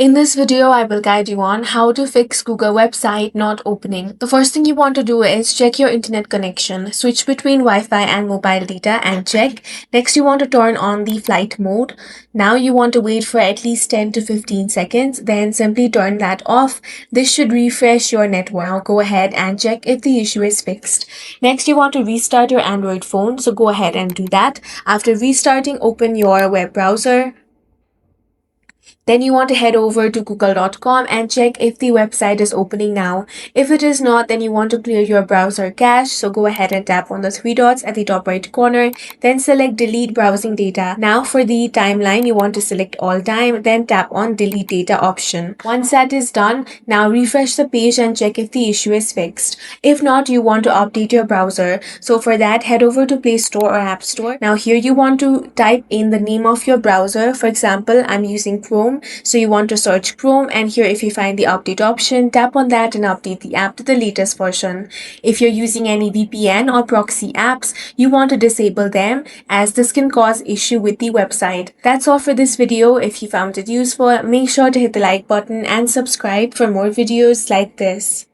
In this video, I will guide you on how to fix Google website not opening. The first thing you want to do is check your internet connection. Switch between Wi-Fi and mobile data and check. Next, you want to turn on the flight mode. Now you want to wait for at least 10 to 15 seconds. Then simply turn that off. This should refresh your network. Now go ahead and check if the issue is fixed. Next, you want to restart your Android phone. So go ahead and do that. After restarting, open your web browser. Then you want to head over to google.com and check if the website is opening now. If it is not, then you want to clear your browser cache. So go ahead and tap on the three dots at the top right corner, then select delete browsing data. Now for the timeline, you want to select all time, then tap on delete data option. Once that is done, now refresh the page and check if the issue is fixed. If not, you want to update your browser. So for that, head over to Play Store or App Store. Now here you want to type in the name of your browser. For example, I'm using Chrome. So you want to search Chrome, and here if you find the update option, tap on that and update the app to the latest version. If you're using any VPN or proxy apps, you want to disable them as this can cause issue with the website. That's all for this video. If you found it useful, make sure to hit the like button and subscribe for more videos like this.